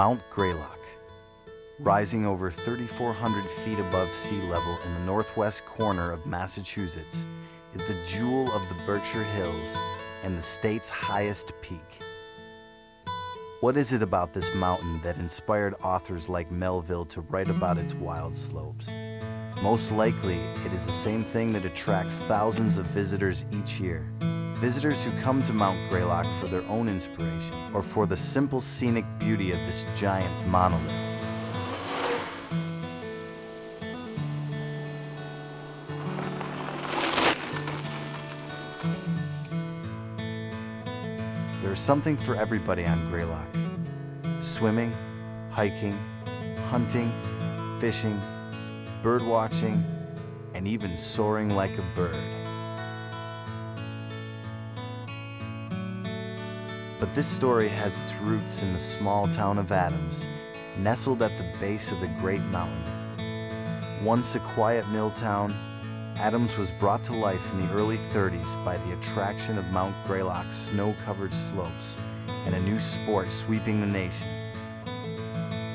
Mount Greylock, rising over 3,400 feet above sea level in the northwest corner of Massachusetts, is the jewel of the Berkshire Hills and the state's highest peak. What is it about this mountain that inspired authors like Melville to write about its wild slopes? Most likely, it is the same thing that attracts thousands of visitors each year. Visitors who come to Mount Greylock for their own inspiration or for the simple scenic beauty of this giant monolith. There's something for everybody on Greylock. Swimming, hiking, hunting, fishing, bird watching, and even soaring like a bird. But this story has its roots in the small town of Adams, nestled at the base of the Great Mountain. Once a quiet mill town, Adams was brought to life in the early 30s by the attraction of Mount Greylock's snow-covered slopes and a new sport sweeping the nation.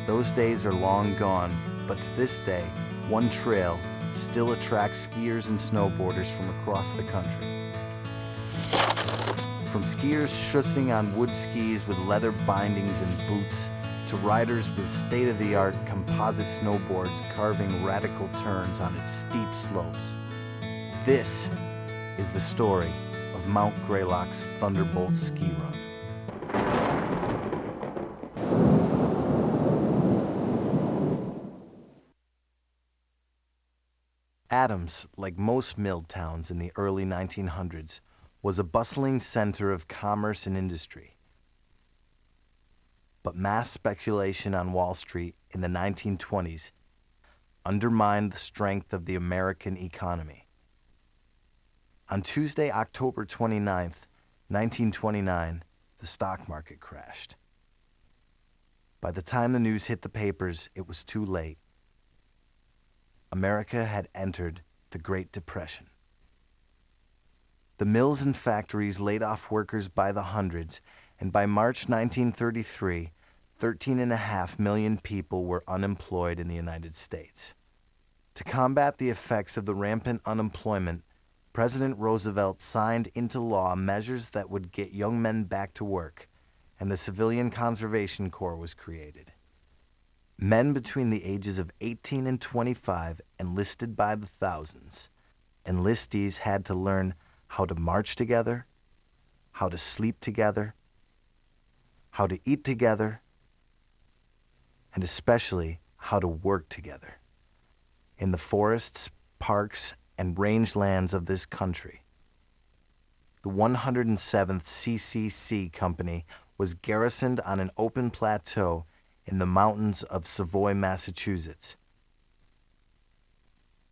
Those days are long gone, but to this day, one trail still attracts skiers and snowboarders from across the country. From skiers schussing on wood skis with leather bindings and boots, to riders with state-of-the-art composite snowboards carving radical turns on its steep slopes. This is the story of Mount Greylock's Thunderbolt Ski Run. Adams, like most mill towns in the early 1900s, was a bustling center of commerce and industry. But mass speculation on Wall Street in the 1920s undermined the strength of the American economy. On Tuesday, October 29th, 1929, the stock market crashed. By the time the news hit the papers, it was too late. America had entered the Great Depression. The mills and factories laid off workers by the hundreds, and by March 1933, 13.5 million people were unemployed in the United States. To combat the effects of the rampant unemployment, President Roosevelt signed into law measures that would get young men back to work, and the Civilian Conservation Corps was created. Men between the ages of 18 and 25 enlisted by the thousands. Enlistees had to learn how to march together, how to sleep together, how to eat together, and especially how to work together in the forests, parks, and rangelands of this country. The 107th CCC Company was garrisoned on an open plateau in the mountains of Savoy, Massachusetts.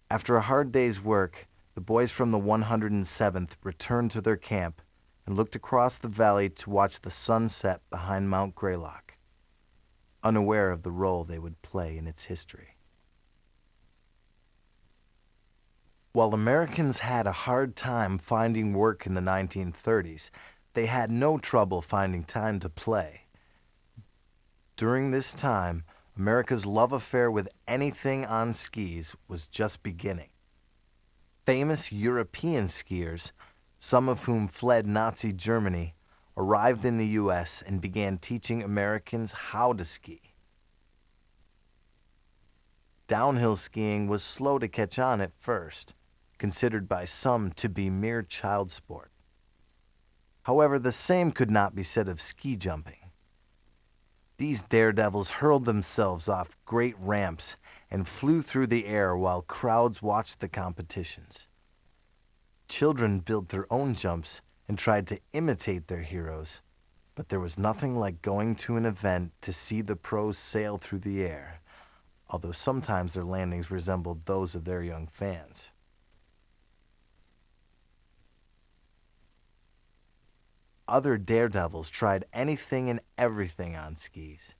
After a hard day's work, the boys from the 107th returned to their camp and looked across the valley to watch the sun set behind Mount Greylock, unaware of the role they would play in its history. While Americans had a hard time finding work in the 1930s, they had no trouble finding time to play. During this time, America's love affair with anything on skis was just beginning. Famous European skiers, some of whom fled Nazi Germany, arrived in the U.S. and began teaching Americans how to ski. Downhill skiing was slow to catch on at first, considered by some to be mere child sport. However, the same could not be said of ski jumping. These daredevils hurled themselves off great ramps and flew through the air while crowds watched the competitions. Children built their own jumps and tried to imitate their heroes, but there was nothing like going to an event to see the pros sail through the air, although sometimes their landings resembled those of their young fans. Other daredevils tried anything and everything on skis.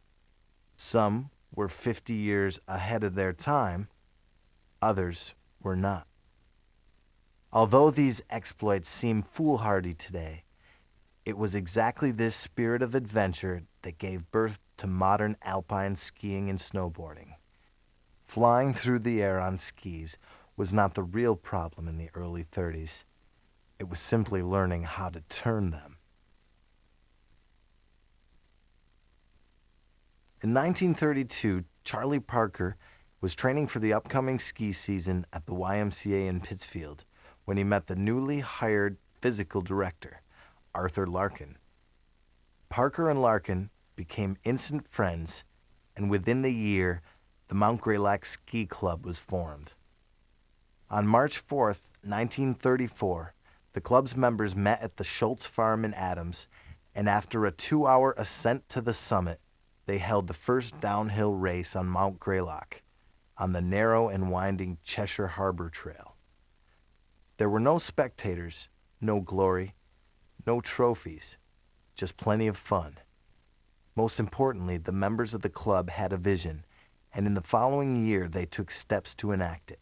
Some were 50 years ahead of their time, others were not. Although these exploits seem foolhardy today, it was exactly this spirit of adventure that gave birth to to modern alpine skiing and snowboarding. Flying through the air on skis was not the real problem in the early 30s. It was simply learning how to turn them. In 1932, Charlie Parker was training for the upcoming ski season at the YMCA in Pittsfield when he met the newly hired physical director, Arthur Larkin. Parker and Larkin became instant friends, and within the year, the Mount Greylock Ski Club was formed. On March 4th, 1934, the club's members met at the Schultz Farm in Adams, and after a 2-hour ascent to the summit, they held the first downhill race on Mount Greylock, on the narrow and winding Cheshire Harbor Trail. There were no spectators, no glory, no trophies, just plenty of fun. Most importantly, the members of the club had a vision, and in the following year they took steps to enact it.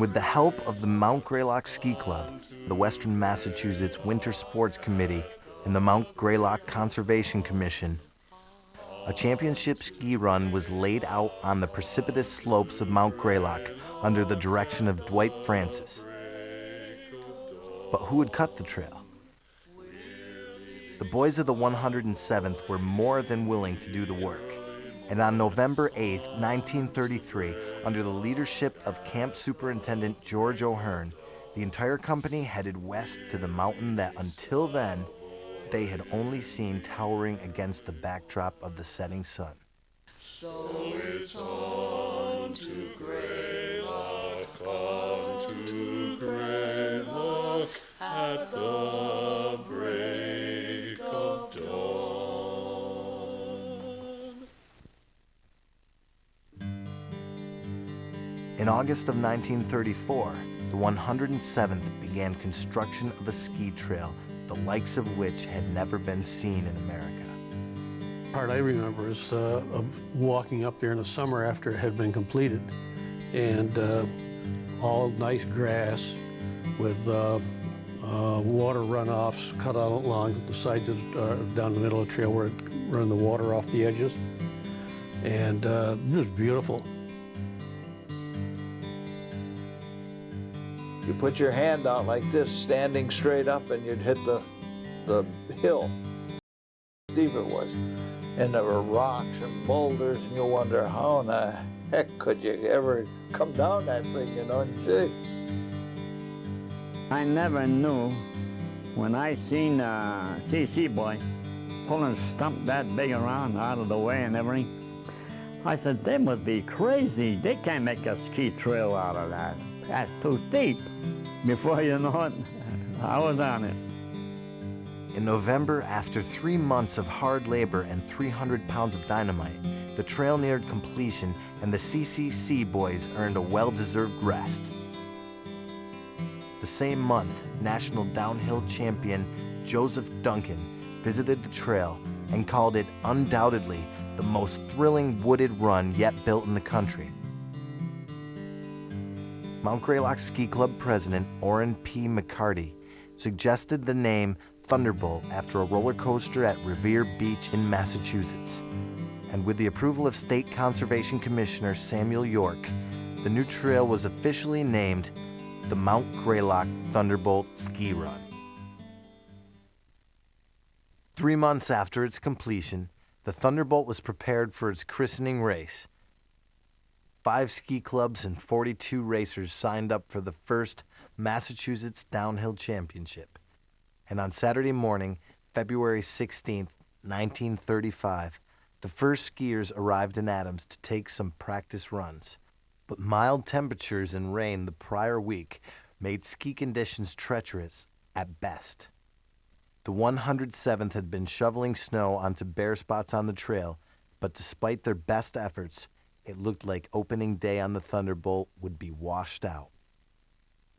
With the help of the Mount Greylock Ski Club, the Western Massachusetts Winter Sports Committee, and the Mount Greylock Conservation Commission, a championship ski run was laid out on the precipitous slopes of Mount Greylock under the direction of Dwight Francis. But who would cut the trail? The boys of the 107th were more than willing to do the work, and on November 8, 1933, under the leadership of Camp Superintendent George O'Hearn, the entire company headed west to the mountain that until then they had only seen towering against the backdrop of the setting sun. So it's on to Greylock, on to Greylock, at the break of dawn. In August of 1934, the 107th began construction of a ski trail, the likes of which had never been seen in America. The part I remember is of walking up there in the summer after it had been completed, and all nice grass with water runoffs cut out along the sides of down the middle of the trail where it run the water off the edges, and it was beautiful. You put your hand out like this, standing straight up, and you'd hit the hill. Steep it was. And there were rocks and boulders, and you wonder how in the heck could you ever come down that thing, you know? I never knew when I seen a CC boy pulling a stump that big around out of the way and everything. I said, they must be crazy. They can't make a ski trail out of that. That's too steep. Before you know it, I was on it. In November, after 3 months of hard labor and 300 pounds of dynamite, the trail neared completion and the CCC boys earned a well-deserved rest. The same month, national downhill champion Joseph Duncan visited the trail and called it undoubtedly the most thrilling wooded run yet built in the country. Mount Greylock Ski Club president Orrin P. McCarty suggested the name Thunderbolt after a roller coaster at Revere Beach in Massachusetts. And with the approval of State Conservation Commissioner Samuel York, the new trail was officially named the Mount Greylock Thunderbolt Ski Run. 3 months after its completion, the Thunderbolt was prepared for its christening race. 5 ski clubs and 42 racers signed up for the first Massachusetts Downhill Championship. And on Saturday morning, February 16, 1935, the first skiers arrived in Adams to take some practice runs. But mild temperatures and rain the prior week made ski conditions treacherous at best. The 107th had been shoveling snow onto bare spots on the trail, but despite their best efforts, it looked like opening day on the Thunderbolt would be washed out.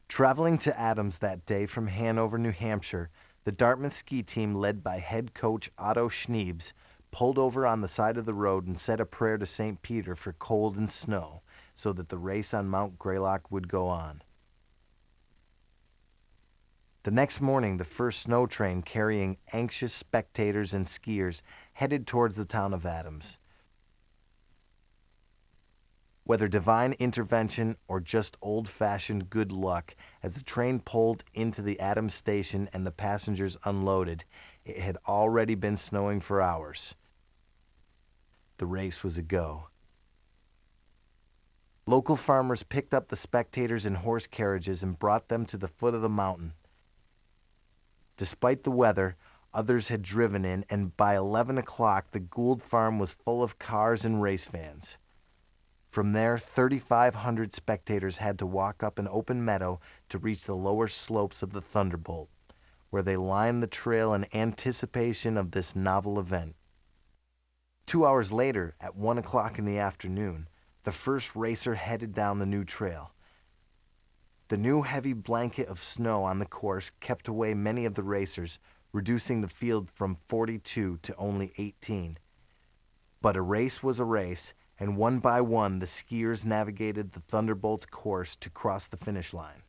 Traveling to Adams that day from Hanover, New Hampshire, the Dartmouth ski team led by head coach Otto Schneebs pulled over on the side of the road and said a prayer to St. Peter for cold and snow so that the race on Mount Greylock would go on. The next morning, the first snow train carrying anxious spectators and skiers headed towards the town of Adams. Whether divine intervention or just old-fashioned good luck, as the train pulled into the Adams station and the passengers unloaded, it had already been snowing for hours. The race was a go. Local farmers picked up the spectators in horse carriages and brought them to the foot of the mountain. Despite the weather, others had driven in, and by 11 o'clock, the Gould farm was full of cars and race fans. From there, 3,500 spectators had to walk up an open meadow to reach the lower slopes of the Thunderbolt, where they lined the trail in anticipation of this novel event. 2 hours later, at 1 o'clock in the afternoon, the first racer headed down the new trail. The new heavy blanket of snow on the course kept away many of the racers, reducing the field from 42 to only 18. But a race was a race, and one by one the skiers navigated the Thunderbolt's course to cross the finish line.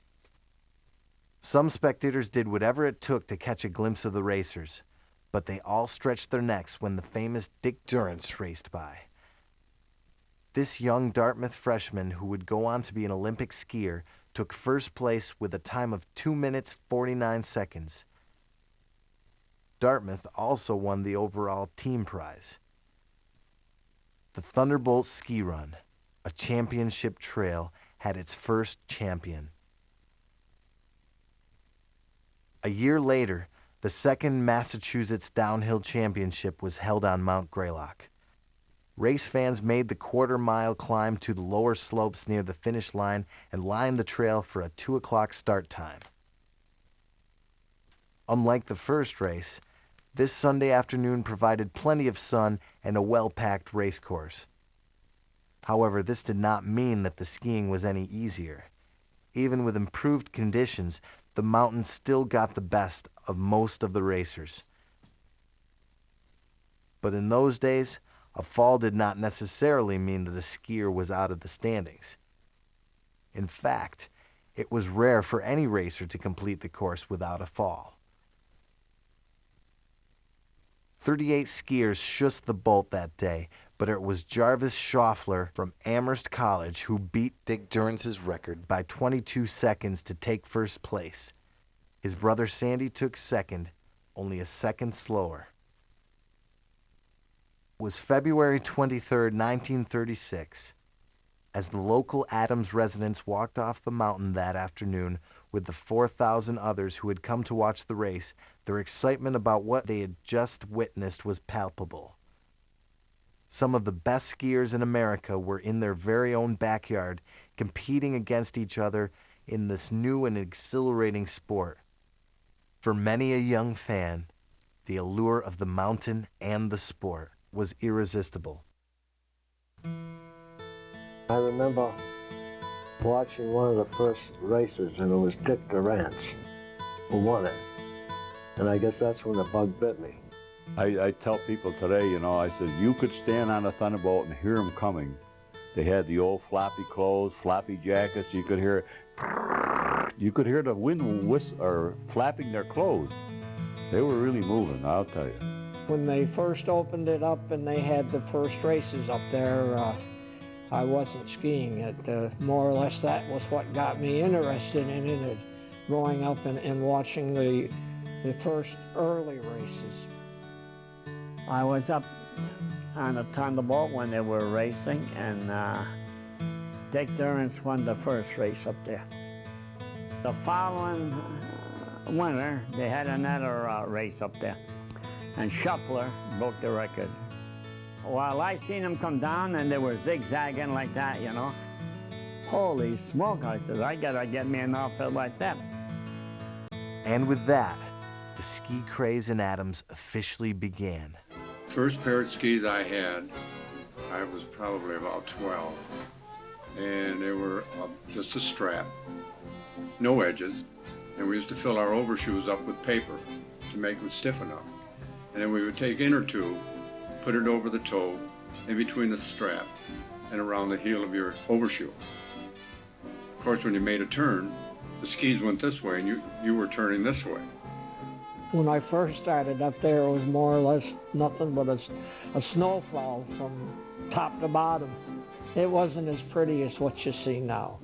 Some spectators did whatever it took to catch a glimpse of the racers, but they all stretched their necks when the famous Dick Durrance raced by. This young Dartmouth freshman, who would go on to be an Olympic skier, took first place with a time of 2 minutes 49 seconds. Dartmouth also won the overall team prize. The Thunderbolt Ski Run, a championship trail, had its first champion. A year later, the second Massachusetts Downhill Championship was held on Mount Greylock. Race fans made the quarter-mile climb to the lower slopes near the finish line and lined the trail for a 2 o'clock start time. Unlike the first race, this Sunday afternoon provided plenty of sun and a well-packed race course. However, this did not mean that the skiing was any easier. Even with improved conditions, the mountain still got the best of most of the racers. But in those days, a fall did not necessarily mean that the skier was out of the standings. In fact, it was rare for any racer to complete the course without a fall. 38 skiers shussed the bolt that day, but it was Jarvis Schaufler from Amherst College who beat Dick Durrance's record by 22 seconds to take first place. His brother Sandy took second, only a second slower. It was February 23, 1936. As the local Adams residents walked off the mountain that afternoon with the 4,000 others who had come to watch the race, their excitement about what they had just witnessed was palpable. Some of the best skiers in America were in their very own backyard, competing against each other in this new and exhilarating sport. For many a young fan, the allure of the mountain and the sport was irresistible. I remember watching one of the first races, and it was Dick Durrance who won it. And I guess that's when the bug bit me. I tell people today, you know, I said, you could stand on a Thunderbolt and hear them coming. They had the old floppy clothes, floppy jackets. You could hear the wind flapping their clothes. They were really moving, I'll tell you. When they first opened it up and they had the first races up there, I wasn't skiing it. More or less that was what got me interested in it, is going up and watching the first early races. I was up on the Thunderbolt when they were racing, and Dick Durrance won the first race up there. The following winter, they had another race up there, and Schaufler broke the record. Well, I seen them come down, and they were zigzagging like that, you know. Holy smoke, I said, I gotta get me an outfit like that. And with that, the ski craze in Adams officially began. First pair of skis I had, I was probably about 12, and they were just a strap, no edges, and we used to fill our overshoes up with paper to make them stiff enough. And then we would take inner tube, put it over the toe, in between the strap, and around the heel of your overshoe. Of course, when you made a turn, the skis went this way and you were turning this way. When I first started up there, it was more or less nothing but a snowplow from top to bottom. It wasn't as pretty as what you see now.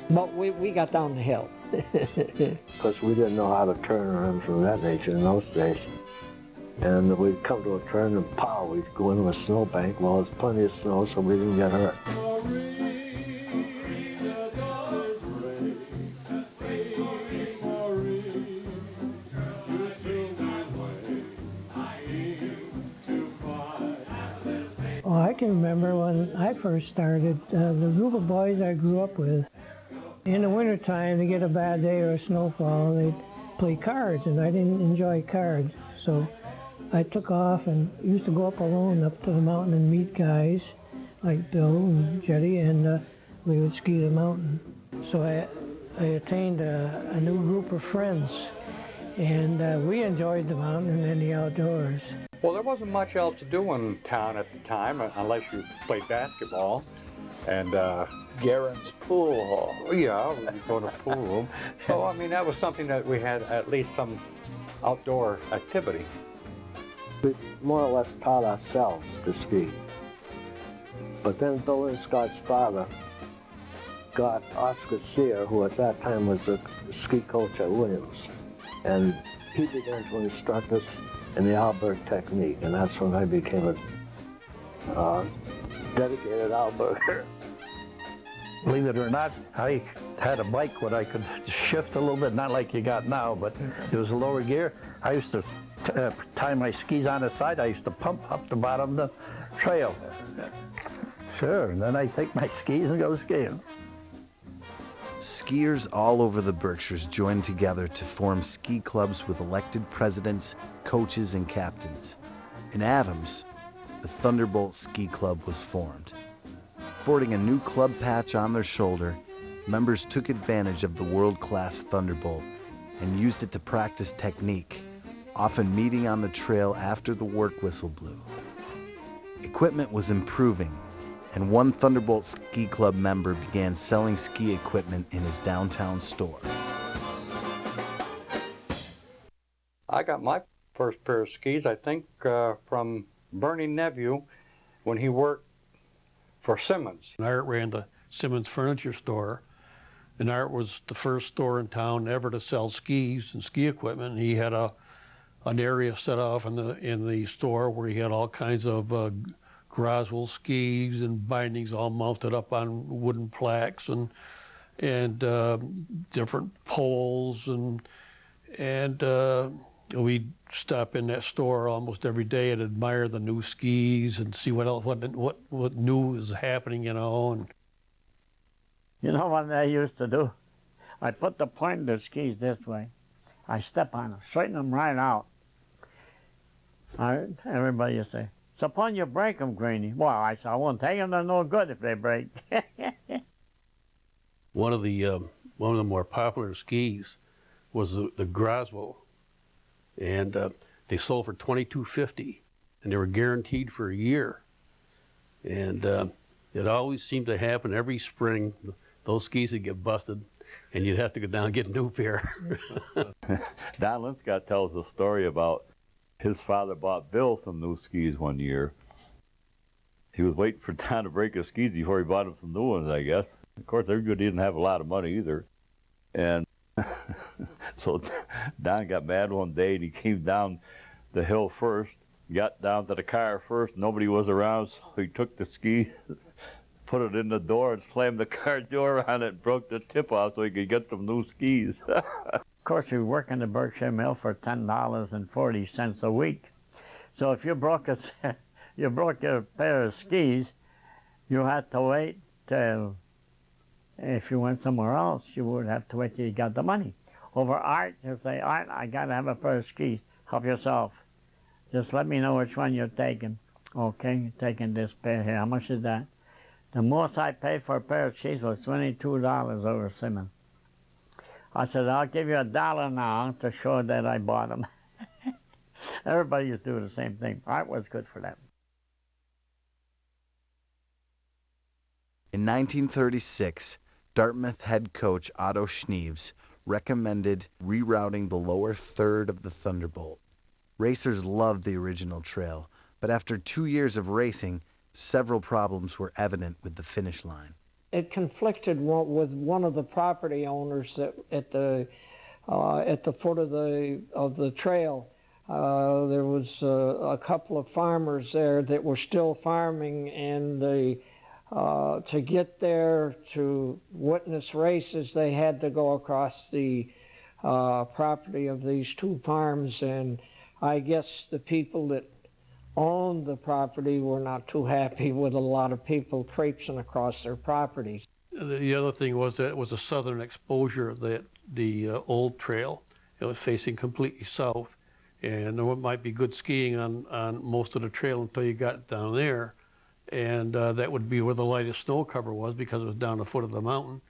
But we got down the hill. Because we didn't know how to turn or anything of that nature in those days. And we'd come to a turn and pow, we'd go into a snowbank. Well, there's plenty of snow, so we didn't get hurt. Oh, I can remember when I first started, the group of boys I grew up with, in the wintertime, to get a bad day or a snowfall, they'd play cards, and I didn't enjoy cards. So I took off and used to go up alone up to the mountain and meet guys like Bill and Jetty, and we would ski the mountain. So I attained a new group of friends, and we enjoyed the mountain and the outdoors. Well, there wasn't much else to do in town at the time, unless you played basketball. And Guerin's pool hall. Yeah, we'd go to the pool room. So, I mean, that was something that we had at least some outdoor activity. We more or less taught ourselves to ski. But then Bill and Scott's father got Oscar Sear, who at that time was a ski coach at Williams. And he began to instruct us in the Alberg technique, and that's when I became a dedicated Alberger. Believe it or not, I had a bike where I could shift a little bit, not like you got now, but it was a lower gear. I used to tie my skis on the side. I used to pump up the bottom of the trail. Sure, and then I'd take my skis and go skiing. Skiers all over the Berkshires joined together to form ski clubs with elected presidents, coaches, and captains. In Adams, the Thunderbolt Ski Club was formed. Sporting a new club patch on their shoulder, members took advantage of the world-class Thunderbolt and used it to practice technique, often meeting on the trail after the work whistle blew. Equipment was improving, and one Thunderbolt Ski Club member began selling ski equipment in his downtown store. I got my first pair of skis, I think, from Bernie Nephew when he worked for Simmons. Art ran the Simmons Furniture Store, and Art was the first store in town ever to sell skis and ski equipment. He had an area set off in the store where he had all kinds of Groswell skis and bindings all mounted up on wooden plaques and different poles, and we'd stop in that store almost every day and admire the new skis and see what new is happening, you know. And You know what I used to do? I put the point of the skis this way. I step on them, straighten them right out. Everybody used to say, suppose you break them, Greeny. Well, I said, I won't take them, they're no good if they break. one of the more popular skis was the Groswell, and they sold for $22.50, and they were guaranteed for a year. And it always seemed to happen every spring. Those skis would get busted, and you'd have to go down and get a new pair. Don Linscott tells a story about his father bought Bill some new skis one year. He was waiting for Don to break his skis before he bought him some new ones, I guess. Of course, everybody didn't have a lot of money either. And so Don got mad one day, and he came down the hill first, got down to the car first. Nobody was around, so he took the ski, put it in the door, and slammed the car door on it, and broke the tip off so he could get some new skis. Of course, we work in the Berkshire Mill for $10.40 a week. So if you broke a pair of skis, you had to wait till, if you went somewhere else, you would have to wait till you got the money. Over Art, you say, Art, I got to have a pair of skis. Help yourself. Just let me know which one you're taking. Okay, you're taking this pair here. How much is that? The most I paid for a pair of skis was $22 over Simmons. I said, I'll give you $1 now to show that I bought them. Everybody used to do the same thing. Art was good for that. In 1936, Dartmouth head coach Otto Schneeves recommended rerouting the lower third of the Thunderbolt. Racers loved the original trail, but after 2 years of racing, several problems were evident with the finish line. It conflicted with one of the property owners that at the foot of the trail. There was a couple of farmers there that were still farming, and to get there to witness races, they had to go across the property of these two farms, and I guess the people that owned the property were not too happy with a lot of people traipsing across their properties. The other thing was that it was a southern exposure of the old trail. It was facing completely south, and there might be good skiing on most of the trail until you got down there, and that would be where the lightest snow cover was because it was down the foot of the mountain,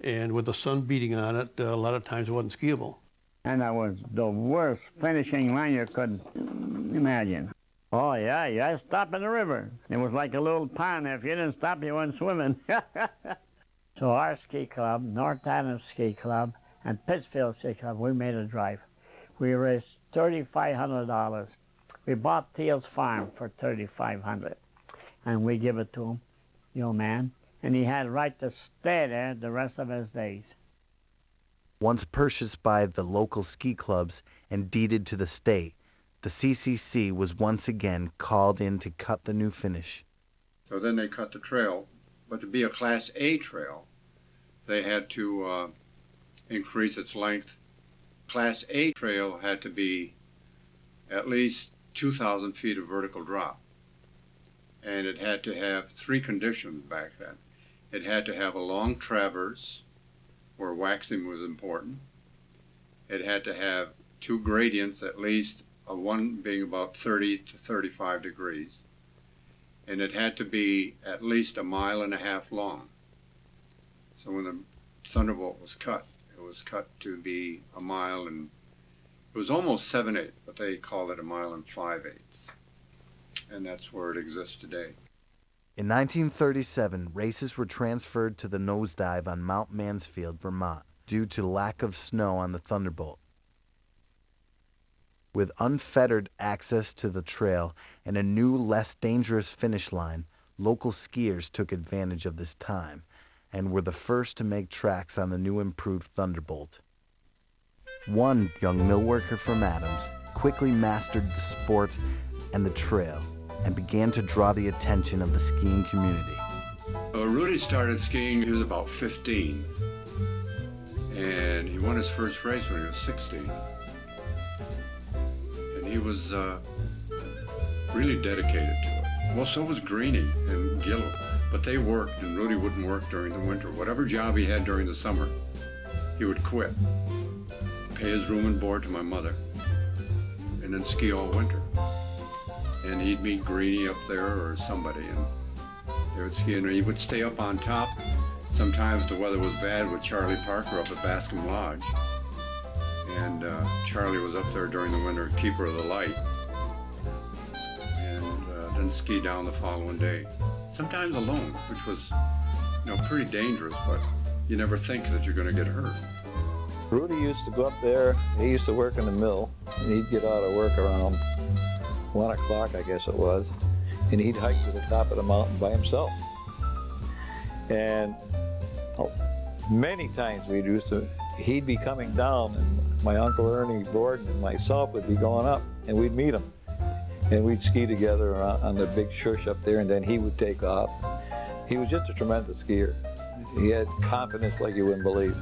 and with the sun beating on it, a lot of times it wasn't skiable. And that was the worst finishing line you could imagine. Oh yeah, you had to stop in the river. It was like a little pond. If you didn't stop, you weren't swimming. So our ski club, North Island Ski Club, and Pittsfield Ski Club, we made a drive. We raised $3,500. We bought Teal's farm for $3,500, and we give it to him, the old man, and he had a right to stay there the rest of his days. Once purchased by the local ski clubs and deeded to the state, the CCC was once again called in to cut the new finish. So then they cut the trail, but to be a Class A trail, they had to increase its length. Class A trail had to be at least 2,000 feet of vertical drop. And it had to have 3 conditions back then. It had to have a long traverse, where waxing was important. It had to have 2 gradients, at least one being about 30 to 35 degrees. And it had to be at least 1.5 miles long. So when the Thunderbolt was cut, it was cut to be 1 mile, and it was almost 7/8, but they called it 1 5/8. And that's where it exists today. In 1937, races were transferred to the nosedive on Mount Mansfield, Vermont, due to lack of snow on the Thunderbolt. With unfettered access to the trail and a new, less dangerous finish line, local skiers took advantage of this time and were the first to make tracks on the new improved Thunderbolt. One young mill worker from Adams quickly mastered the sport and the trail and began to draw the attention of the skiing community. Rudy started skiing, he was about 15, and he won his first race when he was 16. And he was really dedicated to it. Well, so was Greeny and Gill, but they worked, and Rudy wouldn't work during the winter. Whatever job he had during the summer, he would quit, pay his room and board to my mother, and then ski all winter. And he'd meet Greeny up there or somebody, and they would ski, and he would stay up on top. Sometimes the weather was bad with Charlie Parker up at Bascom Lodge, and Charlie was up there during the winter, keeper of the light, and then ski down the following day. Sometimes alone, which was, pretty dangerous, but you never think that you're going to get hurt. Rudy used to go up there. He used to work in the mill, and he'd get out of work around 1 o'clock, I guess it was, and he'd hike to the top of the mountain by himself. And many times he'd be coming down, and my Uncle Ernie Borden and myself would be going up, and we'd meet him. And we'd ski together on the big shush up there, and then he would take off. He was just a tremendous skier. He had confidence like you wouldn't believe.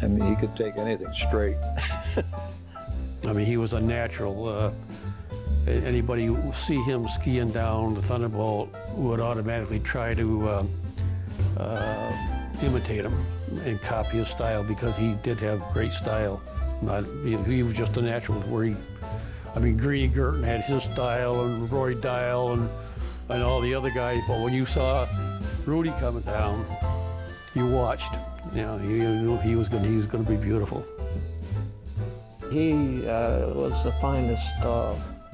I mean, he could take anything straight. I mean, he was a natural. Anybody who see him skiing down the Thunderbolt would automatically try to imitate him and copy his style, because he did have great style. He was just a natural. Greeny Guertin had his style, and Roy Dial, and all the other guys. But when you saw Rudy coming down, you watched. You knew he was going to be beautiful. He was the finest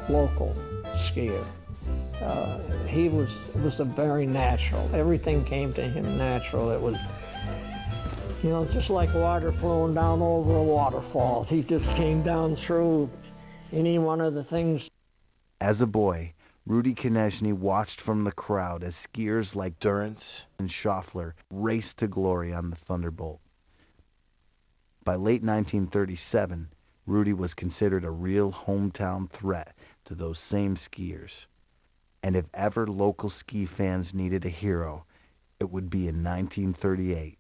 local skier. He was a very natural. Everything came to him natural. You know, just like water flowing down over a waterfall. He just came down through any one of the things. As a boy, Rudy Konieczny watched from the crowd as skiers like Durrance and Schaeffler raced to glory on the Thunderbolt. By late 1937, Rudy was considered a real hometown threat to those same skiers. And if ever local ski fans needed a hero, it would be in 1938.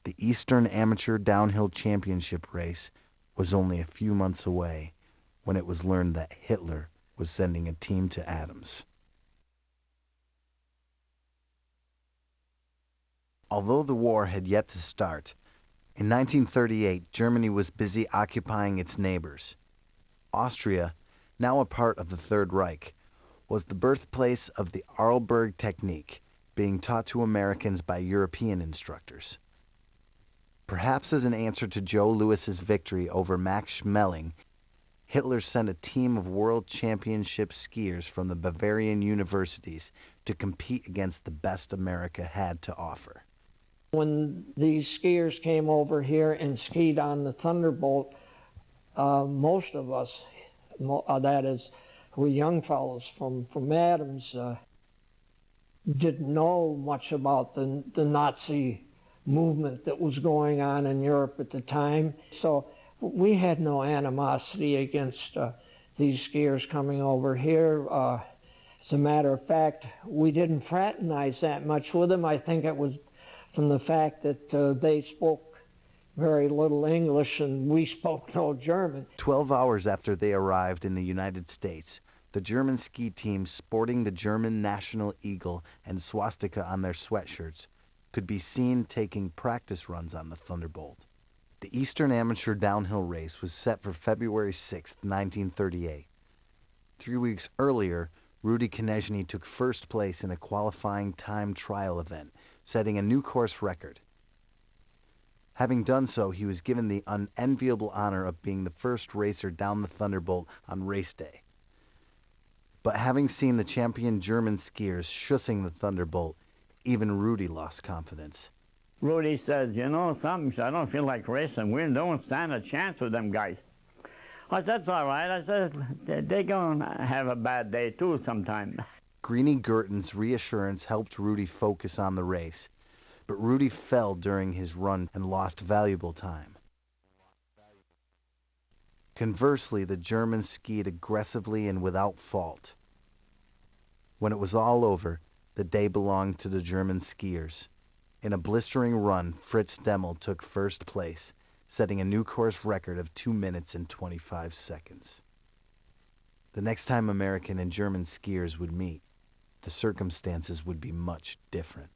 The Eastern Amateur Downhill Championship race was only a few months away when it was learned that Hitler was sending a team to Adams. Although the war had yet to start, in 1938 Germany was busy occupying its neighbors. Austria, now a part of the Third Reich, was the birthplace of the Arlberg technique, being taught to Americans by European instructors. Perhaps as an answer to Joe Louis's victory over Max Schmeling, Hitler sent a team of world championship skiers from the Bavarian universities to compete against the best America had to offer. When these skiers came over here and skied on the Thunderbolt, most of us, that is, we young fellows from Adams, didn't know much about the Nazi movement that was going on in Europe at the time. So we had no animosity against these skiers coming over here. As a matter of fact, we didn't fraternize that much with them. I think it was from the fact that they spoke very little English and we spoke no German. 12 hours after they arrived in the United States, the German ski team sporting the German national eagle and swastika on their sweatshirts could be seen taking practice runs on the Thunderbolt. The Eastern Amateur Downhill race was set for February 6, 1938. 3 weeks earlier, Rudy Konieczny took first place in a qualifying time trial event, setting a new course record. Having done so, he was given the unenviable honor of being the first racer down the Thunderbolt on race day. But having seen the champion German skiers shushing the Thunderbolt, even Rudy lost confidence. Rudy says, you know something, I don't feel like racing. We don't stand a chance with them guys. I said, that's all right. I said, they're going to have a bad day too sometime. Greeny Guertin's reassurance helped Rudy focus on the race, but Rudy fell during his run and lost valuable time. Conversely, the Germans skied aggressively and without fault. When it was all over, the day belonged to the German skiers. In a blistering run, Fritz Demmel took first place, setting a new course record of 2 minutes and 25 seconds. The next time American and German skiers would meet, the circumstances would be much different.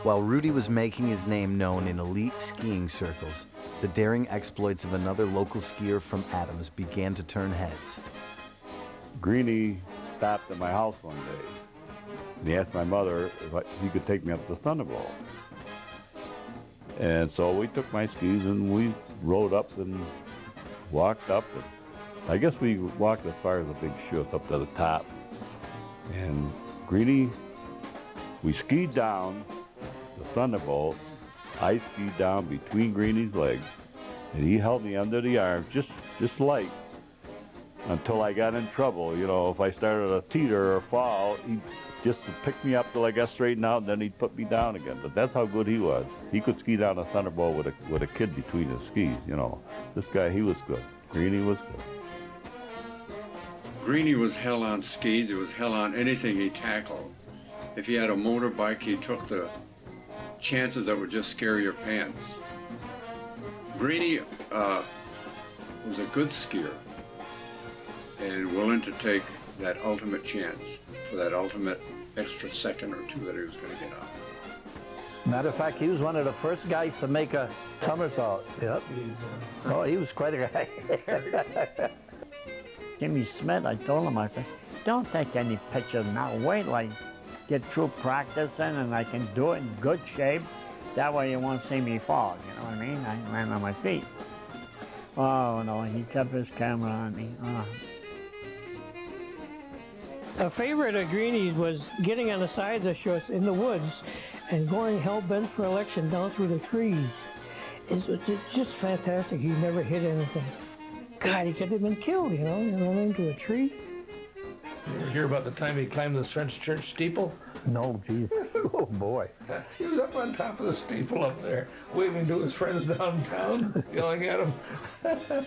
While Rudy was making his name known in elite skiing circles, the daring exploits of another local skier from Adams began to turn heads. Greeny stopped at my house one day, and he asked my mother if he could take me up the Thunderbolt. And so we took my skis and we rode up and walked up. And I guess we walked as far as the big chute up to the top. And Greeny, we skied down the Thunderbolt. I skied down between Greeny's legs, and he held me under the arms, just light, until I got in trouble. You know, if I started to teeter or fall, he'd just pick me up till I got straightened out, and then he'd put me down again. But that's how good he was. He could ski down a Thunderbolt with a kid between his skis, you know. This guy, he was good. Greeny was good. Greeny was hell on skis. It was hell on anything he tackled. If he had a motorbike, he took the chances that would just scare your pants. Greeny was a good skier and willing to take that ultimate chance for that ultimate extra second or two that he was going to get out. Matter of fact, he was one of the first guys to make a somersault. Yep. Oh, he was quite a guy. Jimmy Smith, I told him, I said, don't take any pictures now. Wait like get through practicing and I can do it in good shape. That way you won't see me fall, you know what I mean? I land on my feet. Oh no, he kept his camera on me. Oh. A favorite of Greeny's was getting on the side of the chutes in the woods and going hell-bent for election down through the trees. It's just fantastic. He never hit anything. God, he could have been killed, you know, run into a tree. You ever hear about the time he climbed the French church steeple? No, geez. Oh, boy. He was up on top of the steeple up there, waving to his friends downtown, yelling at them.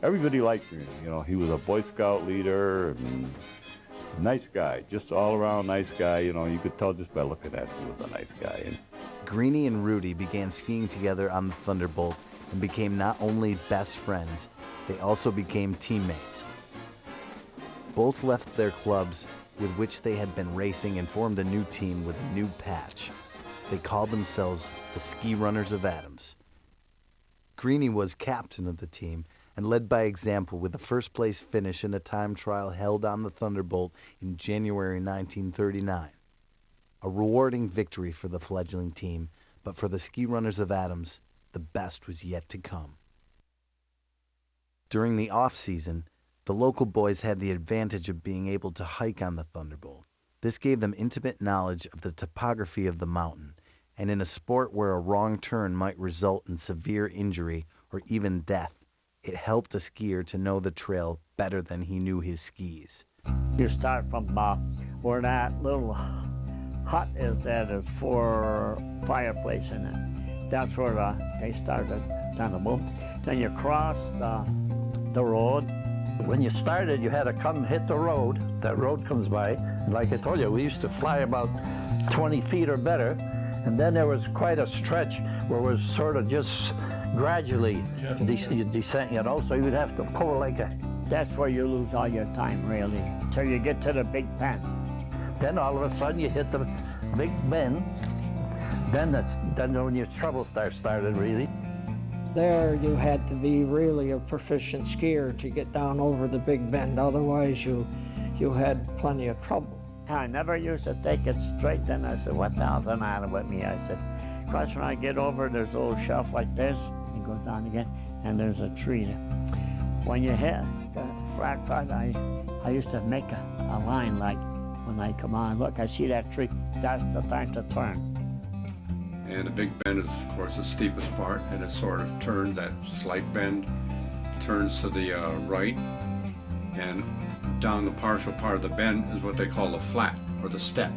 Everybody liked Greeny. You know, he was a Boy Scout leader and a nice guy, just all around nice guy. You know, you could tell just by looking at him he was a nice guy. And Greeny and Rudy began skiing together on the Thunderbolt and became not only best friends, they also became teammates. Both left their clubs with which they had been racing and formed a new team with a new patch. They called themselves the Ski Runners of Adams. Greeny was captain of the team and led by example with a first-place finish in a time trial held on the Thunderbolt in January 1939. A rewarding victory for the fledgling team, but for the Ski Runners of Adams, the best was yet to come. During the off-season, the local boys had the advantage of being able to hike on the Thunderbolt. This gave them intimate knowledge of the topography of the mountain, and in a sport where a wrong turn might result in severe injury or even death, it helped a skier to know the trail better than he knew his skis. You start from where that little hut is that is for fireplace in it. That's where they started Thunderbolt. Then you cross the road. When you started, you had to come hit the road. That road comes by. And like I told you, we used to fly about 20 feet or better. And then there was quite a stretch where it was sort of just gradually you descent, you know, so you would have to pull like a... That's where you lose all your time, really, till you get to the big bend. Then all of a sudden you hit the big bend. Then when your trouble started, really. There you had to be really a proficient skier to get down over the big bend, otherwise you had plenty of trouble. I never used to take it straight. Then I said, what the hell's the matter with me? I said, of course, when I get over, there's a little shelf like this. It goes down again, and there's a tree there. When you hit the flat part, I used to make a line like, when I come on, look, I see that tree, that's the time to turn. And the big bend is, of course, the steepest part, and it sort of turns, that slight bend turns to the right, and down the partial part of the bend is what they call the flat, or the step.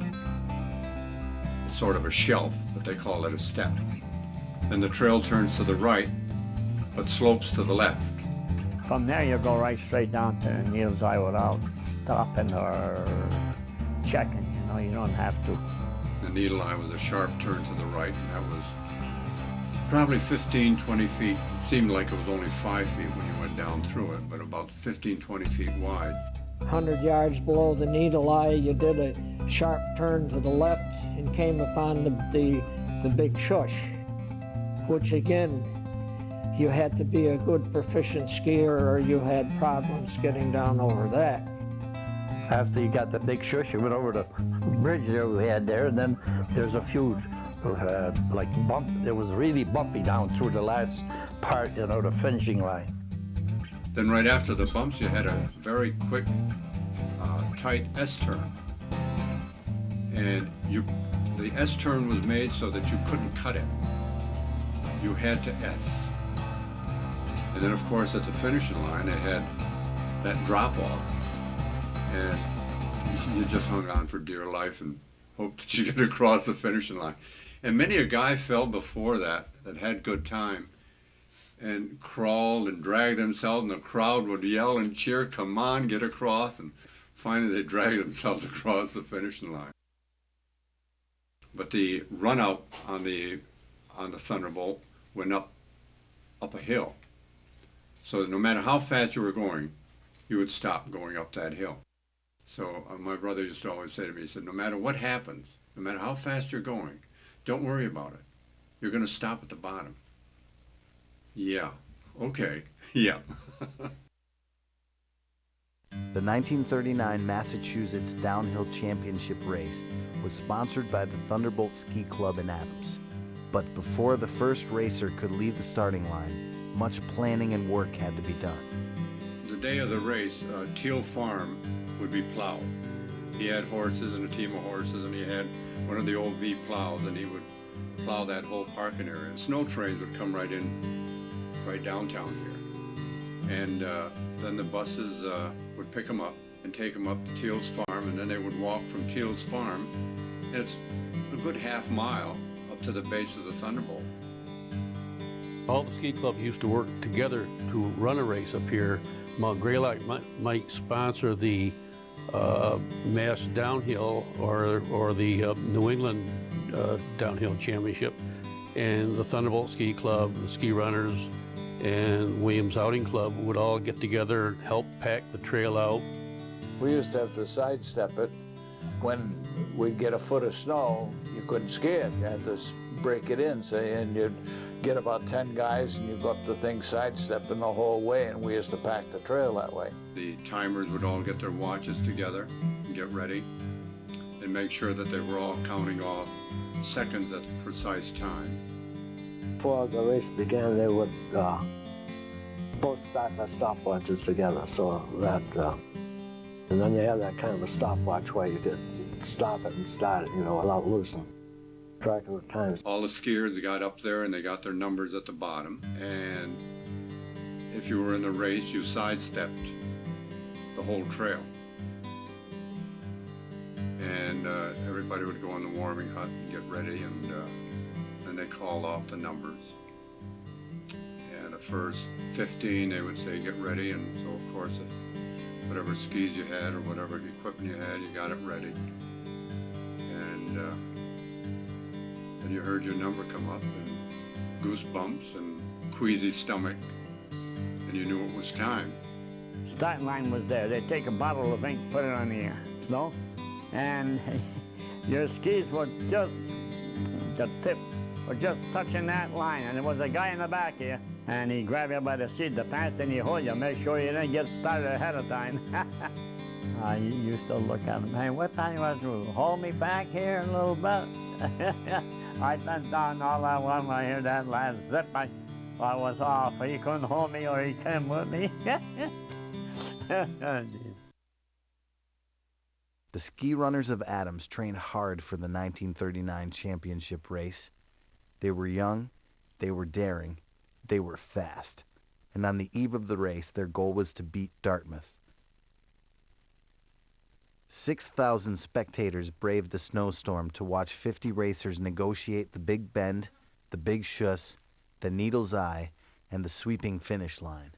It's sort of a shelf, but they call it a step. Then the trail turns to the right, but slopes to the left. From there, you go right straight down to Neil's Eye without stopping or checking, you know, you don't have to. The Needle Eye was a sharp turn to the right, and that was probably 15, 20 feet. It seemed like it was only 5 feet when you went down through it, but about 15, 20 feet wide. 100 yards below the Needle Eye, you did a sharp turn to the left and came upon the big shush, which again, you had to be a good proficient skier or you had problems getting down over that. After you got the big shush, you went over the bridge there we had there, and then there's a few like bump. It was really bumpy down through the last part, you know, the finishing line. Then right after the bumps, you had a very quick, tight S-turn. And the S-turn was made so that you couldn't cut it. You had to S. And then, of course, at the finishing line, it had that drop-off. And you just hung on for dear life and hoped that you get across the finishing line. And many a guy fell before that had good time, and crawled and dragged themselves, and the crowd would yell and cheer, come on, get across, and finally they dragged themselves across the finishing line. But the run out on the Thunderbolt went up a hill. So no matter how fast you were going, you would stop going up that hill. So my brother used to always say to me, he said, no matter what happens, no matter how fast you're going, don't worry about it. You're going to stop at the bottom. Yeah, okay, yeah. The 1939 Massachusetts Downhill Championship race was sponsored by the Thunderbolt Ski Club in Adams. But before the first racer could leave the starting line, much planning and work had to be done. The day of the race, Teal Farm would be plowed. He had horses and a team of horses, and he had one of the old V plows, and he would plow that whole parking area. And snow trains would come right downtown here. And then the buses would pick them up and take them up to Teal's Farm, and then they would walk from Teal's Farm. And it's a good half mile up to the base of the Thunderbolt. All the ski clubs used to work together to run a race up here. Mount Greylock might sponsor the Mass Downhill or the New England Downhill Championship, and the Thunderbolt Ski Club, the Ski Runners, and Williams Outing Club would all get together and help pack the trail out. We used to have to sidestep it. When we'd get a foot of snow, you couldn't ski it. You had to break it in, say, and you'd get about 10 guys and you go up the thing sidestepping the whole way, and we used to pack the trail that way. The timers would all get their watches together and get ready and make sure that they were all counting off seconds at the precise time. Before the race began, they would both start their stopwatches together, so that, and then you have that kind of a stopwatch where you could stop it and start it, you know, without losing track of the times. All the skiers got up there and they got their numbers at the bottom, and if you were in the race, you sidestepped the whole trail. And everybody would go in the warming hut and get ready, and then they called off the numbers. And the first 15, they would say, get ready, and so of course, whatever skis you had or whatever equipment you had, you got it ready. And then you heard your number come up, and goosebumps and queasy stomach, and you knew it was time. Starting line was there. They'd take a bottle of ink, put it on the snow, and your skis was just, the tip was just touching that line, and there was a guy in the back here, and he grabbed you by the seat of the pants and he hold you, make sure you didn't get started ahead of time. You used to look at him, hey, what time was it? Hold me back here a little bit. I bent down all that one when I heard that last zip. I was off. He couldn't hold me or he came with me. The Ski Runners of Adams trained hard for the 1939 championship race. They were young, they were daring, they were fast. And on the eve of the race, their goal was to beat Dartmouth. 6,000 spectators braved the snowstorm to watch 50 racers negotiate the Big Bend, the Big Schuss, the Needle's Eye, and the sweeping finish line.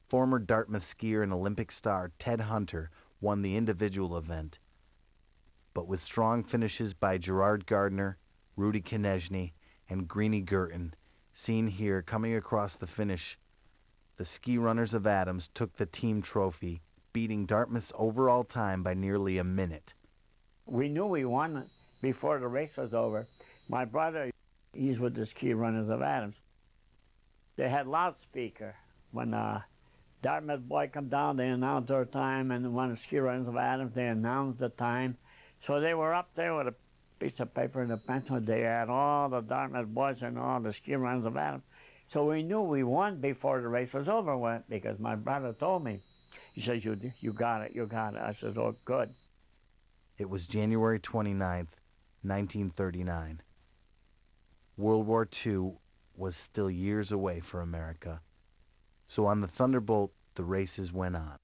Former Dartmouth skier and Olympic star Ted Hunter won the individual event, but with strong finishes by Gerard Gardner, Rudy Konieczny, and Greeny Guertin, seen here coming across the finish, the Ski Runners of Adams took the team trophy, beating Dartmouth's overall time by nearly a minute. We knew we won before the race was over. My brother, he's with the Ski Runners of Adams. They had loudspeaker. When Dartmouth boy come down, they announced their time, and when the Ski Runners of Adams, they announced the time. So they were up there with a piece of paper and a pencil. They had all the Dartmouth boys and all the Ski Runners of Adams. So we knew we won before the race was over with, because my brother told me. He says, you got it, you got it. I said, oh, good. It was January 29th, 1939. World War II was still years away for America. So on the Thunderbolt, the races went on.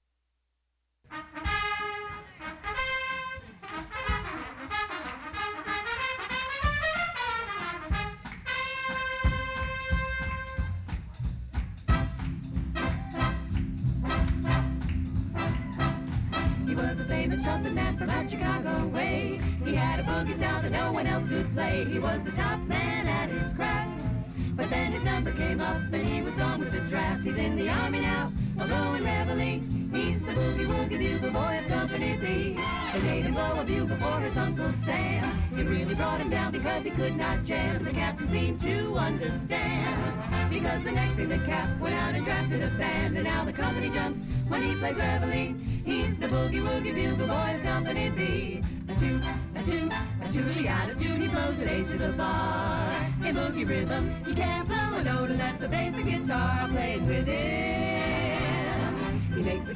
He was a famous trumpet man from out Chicago way. He had a boogie style that no one else could play. He was the top man at his craft. But then his number came up and he was gone with the draft. He's in the army now, a blowing reveille. He's the boogie-woogie bugle boy of Company B. They made him blow a bugle for his Uncle Sam. It really brought him down because he could not jam. The captain seemed to understand, because the next thing the cap went out and drafted a band. And now the company jumps when he plays reveille. He's the boogie-woogie bugle boy of Company B. A toot, a toot, a tooty-out-a-toot, he blows at 8 to the bar. In boogie rhythm, he can't blow a note unless a bass and guitar are played with him.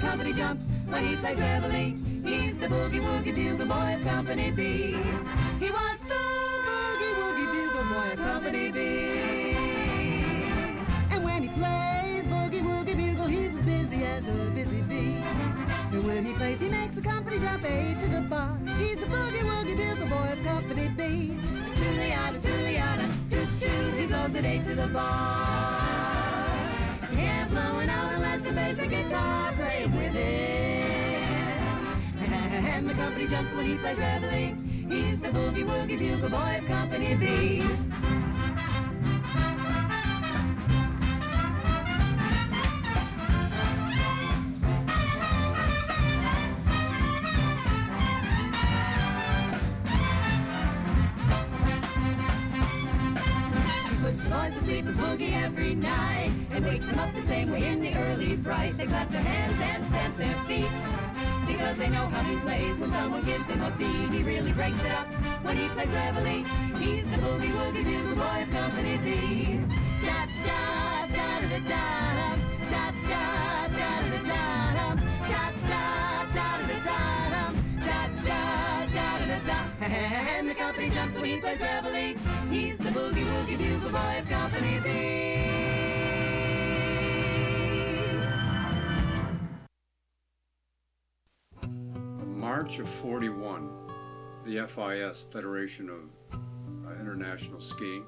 company jump when he plays reveille. He's the boogie-woogie bugle boy of Company B. He was so boogie-woogie bugle boy of Company B. And when he plays boogie-woogie bugle, he's as busy as a busy bee. And when he plays, he makes the company jump A to the bar. He's the boogie-woogie bugle boy of Company B. Juliana, toot-toot, he blows at 8 to the bar. He ain't blowing out unless the bass and guitar playing with him. And the company jumps when he plays reveille. He's the boogie-woogie bugle boy of Company B. Boys asleep and boogie every night and wakes them up the same way in the early bright. They clap their hands and stamp their feet because they know how he plays. When someone gives him a beat, he really breaks it up when he plays reveille. He's the boogie-woogie bugle boy of Company B. Da-da-da-da-da-da-dum, da-da-da-da-da-dum, da-da-da-da-da-dum, da-da-da-da-da. And the company jumps when he plays reveille. He's the boogie-woogie bugle boy of Company B. March of '41, the FIS, Federation of International Skiing,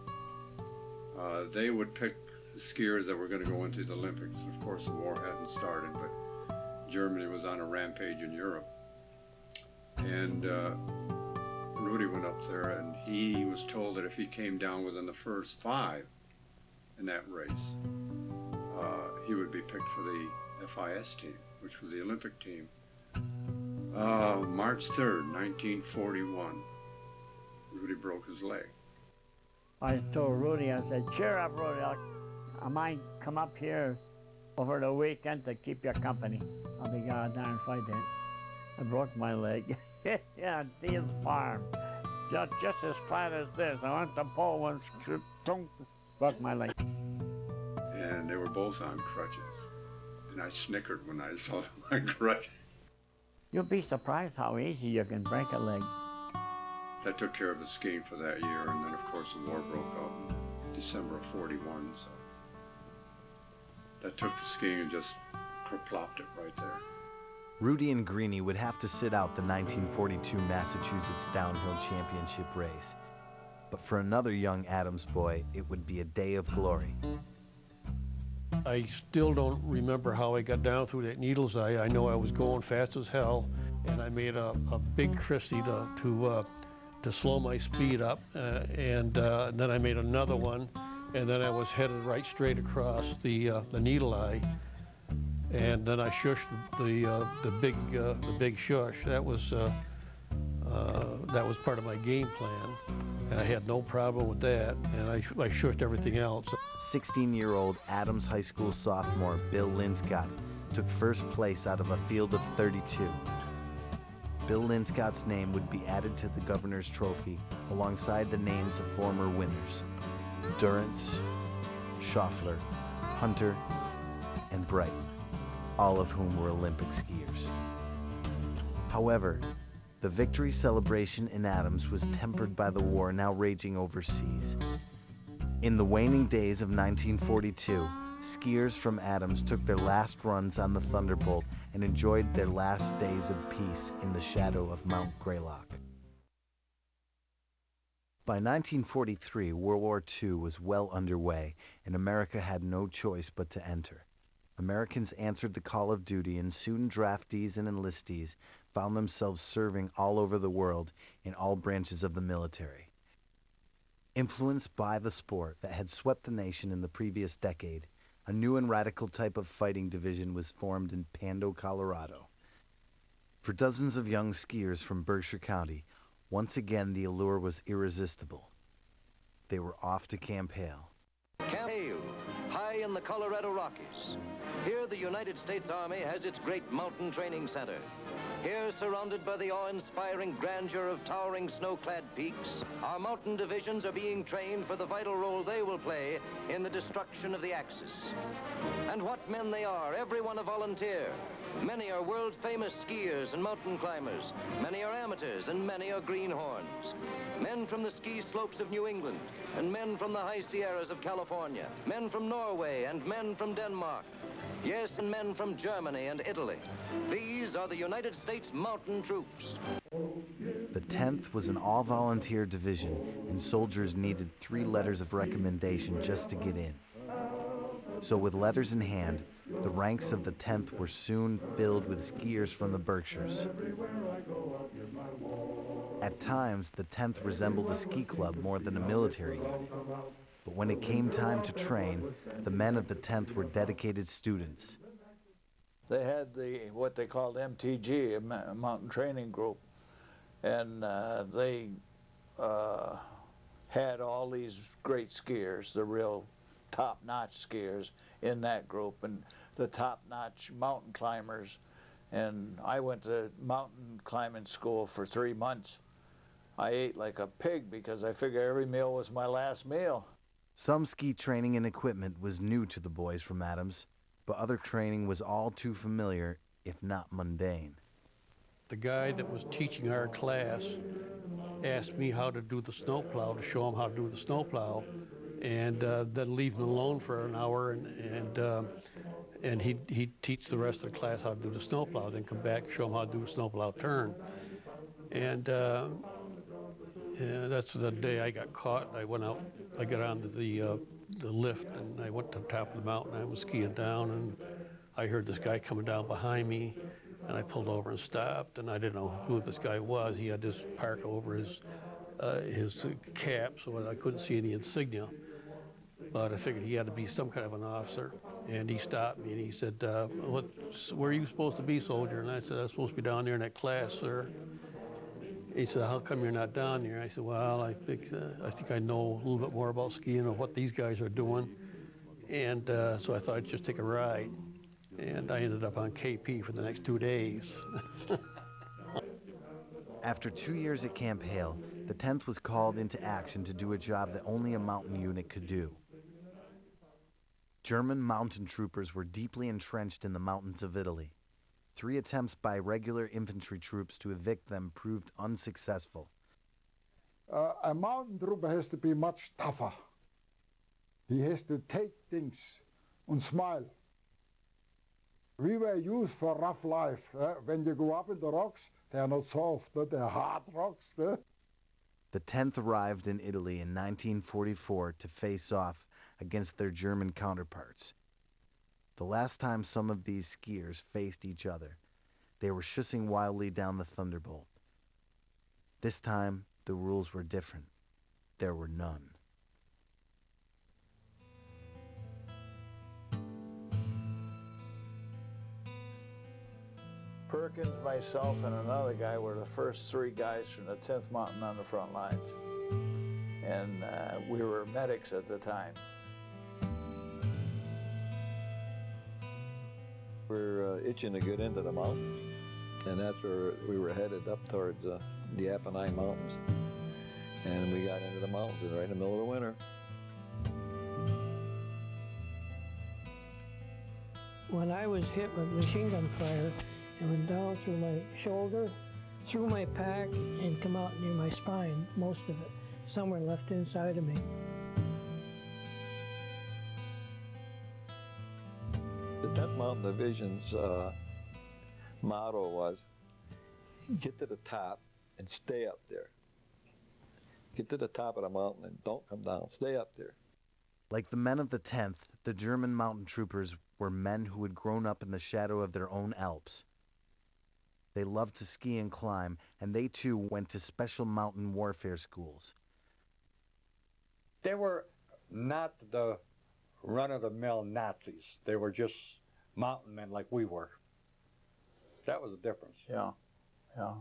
they would pick the skiers that were going to go into the Olympics. Of course, the war hadn't started, but Germany was on a rampage in Europe. And Rudy went up there, and he was told that if he came down within the first 5 in that race, he would be picked for the FIS team, which was the Olympic team. March 3rd, 1941, Rudy broke his leg. I told Rudy, I said, cheer up, Rudy. I might come up here over the weekend to keep you company. I'll be goddamn if I did. I broke my leg. Yeah, Dean's farm. Just as flat as this. I went to pull one, broke my leg. And they were both on crutches. And I snickered when I saw my crutch. You'll be surprised how easy you can break a leg. That took care of the skiing for that year, and then of course the war broke out in December of '41, so that took the skiing and just plopped it right there. Rudy and Greeny would have to sit out the 1942 Massachusetts Downhill Championship race. But for another young Adams boy, it would be a day of glory. I still don't remember how I got down through that needle's eye. I know I was going fast as hell, and I made a big Christie to slow my speed up, and then I made another one, and then I was headed right straight across the needle eye. And then I shushed the big shush. That was part of my game plan, and I had no problem with that. And I shushed everything else. 16-year-old Adams High School sophomore Bill Linscott took first place out of a field of 32. Bill Linscott's name would be added to the governor's trophy alongside the names of former winners: Durrance, Schaeffler, Hunter, and Brighton, all of whom were Olympic skiers. However, the victory celebration in Adams was tempered by the war now raging overseas. In the waning days of 1942, skiers from Adams took their last runs on the Thunderbolt and enjoyed their last days of peace in the shadow of Mount Greylock. By 1943, World War II was well underway, and America had no choice but to enter. Americans answered the call of duty, and soon draftees and enlistees found themselves serving all over the world in all branches of the military. Influenced by the sport that had swept the nation in the previous decade, a new and radical type of fighting division was formed in Pando, Colorado. For dozens of young skiers from Berkshire County, once again the allure was irresistible. They were off to Camp Hale. Camp Hale, high in the Colorado Rockies. Here the United States Army has its great mountain training center. Here, surrounded by the awe-inspiring grandeur of towering snow-clad peaks, our mountain divisions are being trained for the vital role they will play in the destruction of the Axis. And what men they are, everyone a volunteer. Many are world-famous skiers and mountain climbers. Many are amateurs, and many are greenhorns. Men from the ski slopes of New England, and men from the high Sierras of California. Men from Norway, and men from Denmark. Yes, and men from Germany and Italy. These are the United States Mountain Troops. The 10th was an all-volunteer division, and soldiers needed 3 letters of recommendation just to get in. So with letters in hand, the ranks of the 10th were soon filled with skiers from the Berkshires. At times, the 10th resembled a ski club more than a military unit. But when it came time to train, the men of the 10th were dedicated students. They had what they called MTG, a Mountain Training Group, and they had all these great skiers, the real top-notch skiers in that group, and the top-notch mountain climbers. And I went to mountain climbing school for 3 months. I ate like a pig because I figured every meal was my last meal. Some ski training and equipment was new to the boys from Adams, but other training was all too familiar, if not mundane. The guy that was teaching our class asked me how to do the snowplow, to show him how to do the snowplow, and then leave him alone for an hour, and he'd teach the rest of the class how to do the snowplow, then come back and show him how to do a snowplow turn. And that's the day I got caught. I went out, I got onto the lift, and I went to the top of the mountain. I was skiing down, and I heard this guy coming down behind me, and I pulled over and stopped, and I didn't know who this guy was. He had this parka over his cap, so I couldn't see any insignia. But I figured he had to be some kind of an officer. And he stopped me and he said, where are you supposed to be, soldier? And I said, I'm supposed to be down there in that class, sir. He said, how come you're not down there? I said, well, I think I know a little bit more about skiing and what these guys are doing. And so I thought I'd just take a ride. And I ended up on KP for the next 2 days. After 2 years at Camp Hale, the 10th was called into action to do a job that only a mountain unit could do. German mountain troopers were deeply entrenched in the mountains of Italy. 3 attempts by regular infantry troops to evict them proved unsuccessful. A mountain trooper has to be much tougher. He has to take things and smile. We were used for rough life. When you go up in the rocks, they are not soft, they're hard rocks. The 10th arrived in Italy in 1944 to face off against their German counterparts. The last time some of these skiers faced each other, they were shushing wildly down the Thunderbolt. This time, the rules were different. There were none. Perkins, myself, and another guy were the first 3 guys from the 10th Mountain on the front lines. And we were medics at the time. We're itching to get into the mountains, and that's where we were headed up towards the Apennine Mountains. And we got into the mountains right in the middle of the winter. When I was hit with machine gun fire, it went down through my shoulder, through my pack, and come out near my spine, most of it, somewhere left inside of me. The 10th Mountain Division's motto was, get to the top and stay up there. Get to the top of the mountain and don't come down, stay up there. Like the men of the 10th, the German mountain troopers were men who had grown up in the shadow of their own Alps. They loved to ski and climb, and they too went to special mountain warfare schools. They were not the run-of-the-mill Nazis. They were just mountain men like we were. That was the difference. Yeah, yeah.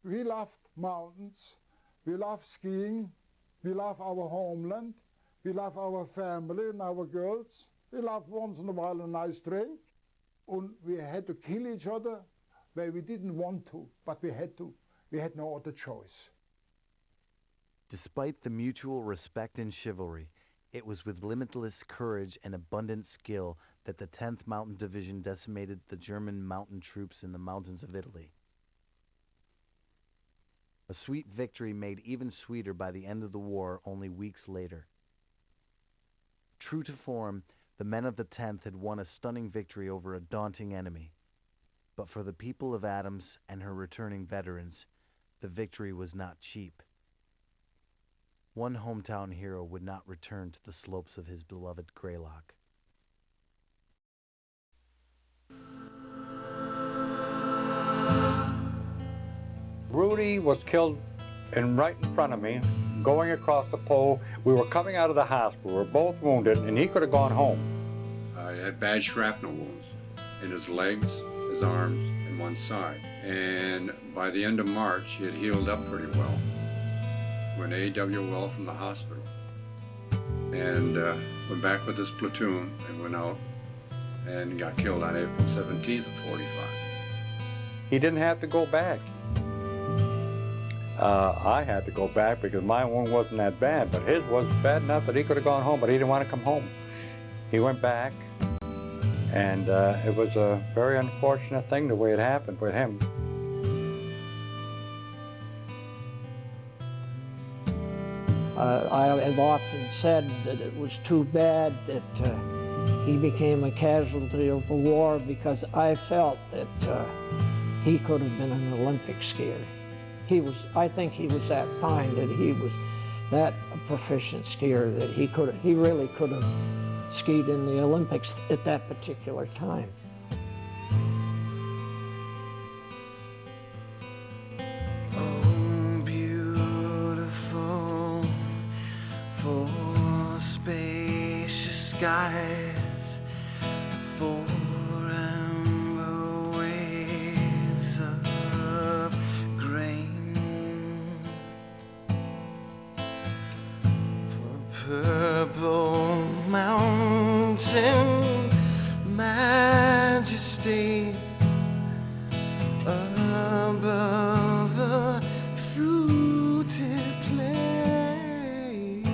We loved mountains, we loved skiing, we loved our homeland, we loved our family and our girls. We loved once in a while a nice drink. And we had to kill each other where we didn't want to, but we had to. We had no other choice. Despite the mutual respect and chivalry, it was with limitless courage and abundant skill that the 10th Mountain Division decimated the German mountain troops in the mountains of Italy. A sweet victory made even sweeter by the end of the war only weeks later. True to form, the men of the 10th had won a stunning victory over a daunting enemy. But for the people of Adams and her returning veterans, the victory was not cheap. One hometown hero would not return to the slopes of his beloved Greylock. Rudy was killed right in front of me, going across the pole. We were coming out of the hospital. We were both wounded, and he could have gone home. He had bad shrapnel wounds in his legs, his arms, and one side. And by the end of March, he had healed up pretty well. Went AWL from the hospital. And went back with his platoon and went out and got killed on April 17th of 45. He didn't have to go back. I had to go back because my wound wasn't that bad, but his was bad enough that he could have gone home, but he didn't want to come home. He went back, and it was a very unfortunate thing the way it happened with him. I have often said that it was too bad that he became a casualty of the war, because I felt that he could have been an Olympic skier. I think he was that fine, that he was that proficient skier, that he really could have skied in the Olympics at that particular time. Oh, beautiful, for spacious skies, for amber waves of grain, for purple mountain majesties above the fruited plain.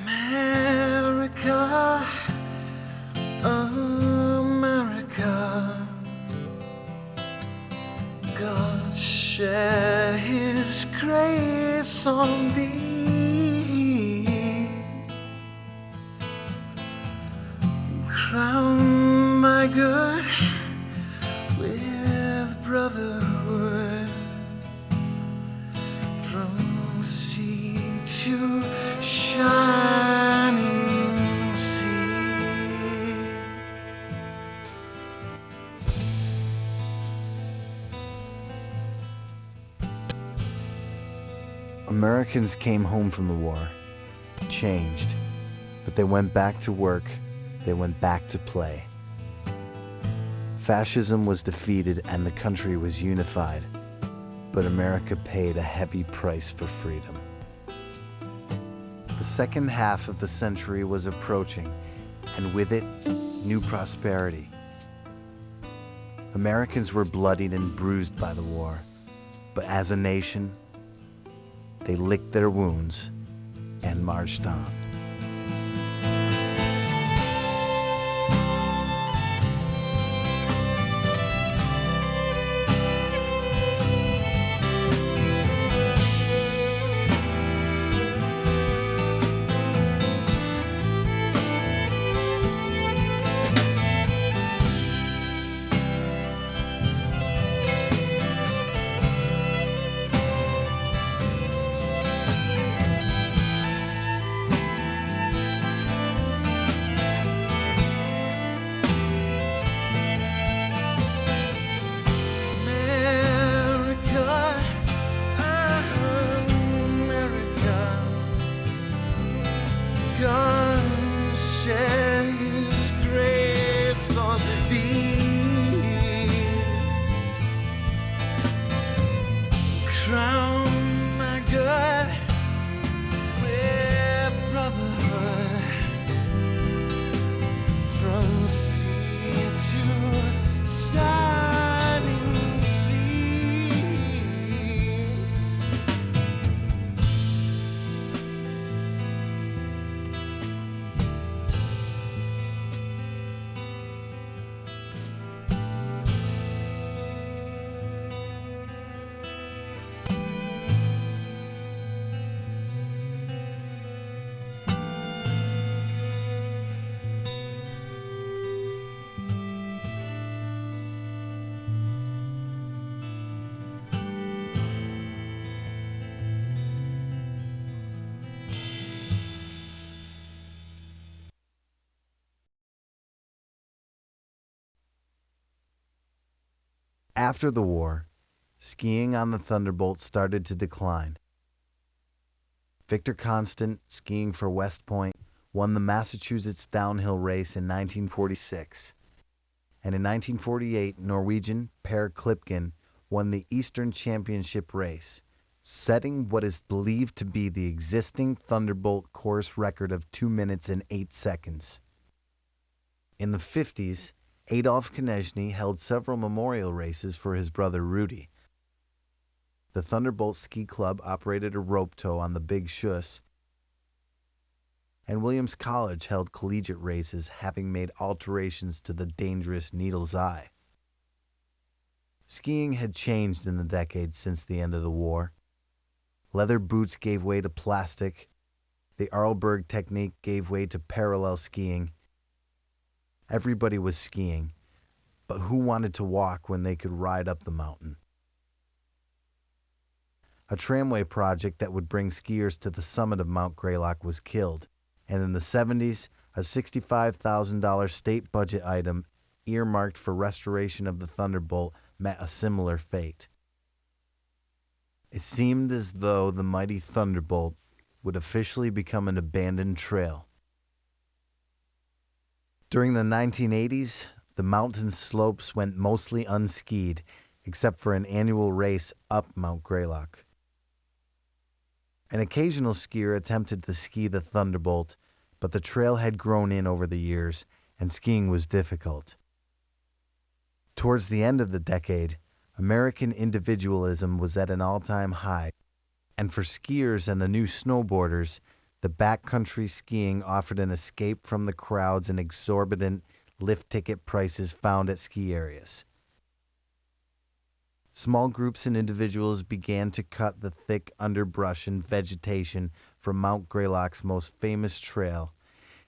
America, America, God shed his grace on thee. Crown my good with brotherhood, from sea to shining sea. Americans came home from the war, changed, but they went back to work. They went back to play. Fascism was defeated and the country was unified, but America paid a heavy price for freedom. The second half of the century was approaching, and with it, new prosperity. Americans were bloodied and bruised by the war, but as a nation, they licked their wounds and marched on. After the war, skiing on the Thunderbolt started to decline. Victor Constant, skiing for West Point, won the Massachusetts downhill race in 1946. And in 1948, Norwegian Per Klipken won the Eastern Championship race, setting what is believed to be the existing Thunderbolt course record of 2 minutes and 8 seconds. In the 50s, Adolf Konieczny held several memorial races for his brother Rudy. The Thunderbolt Ski Club operated a rope tow on the Big Schuss, and Williams College held collegiate races, having made alterations to the dangerous Needle's Eye. Skiing had changed in the decades since the end of the war. Leather boots gave way to plastic. The Arlberg technique gave way to parallel skiing. Everybody was skiing, but who wanted to walk when they could ride up the mountain? A tramway project that would bring skiers to the summit of Mount Greylock was killed, and in the 70s, a $65,000 state budget item earmarked for restoration of the Thunderbolt met a similar fate. It seemed as though the mighty Thunderbolt would officially become an abandoned trail. During the 1980s, the mountain slopes went mostly unskied, except for an annual race up Mount Greylock. An occasional skier attempted to ski the Thunderbolt, but the trail had grown in over the years, and skiing was difficult. Towards the end of the decade, American individualism was at an all-time high, and for skiers and the new snowboarders, the backcountry skiing offered an escape from the crowds and exorbitant lift ticket prices found at ski areas. Small groups and individuals began to cut the thick underbrush and vegetation from Mount Greylock's most famous trail,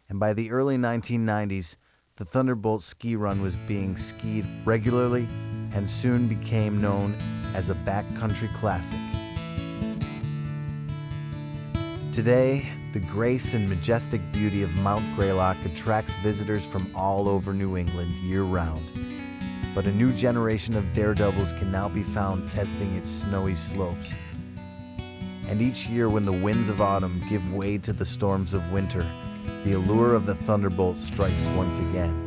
and by the early 1990s, the Thunderbolt Ski Run was being skied regularly and soon became known as a backcountry classic. Today, the grace and majestic beauty of Mount Greylock attracts visitors from all over New England year-round. But a new generation of daredevils can now be found testing its snowy slopes. And each year when the winds of autumn give way to the storms of winter, the allure of the Thunderbolt strikes once again.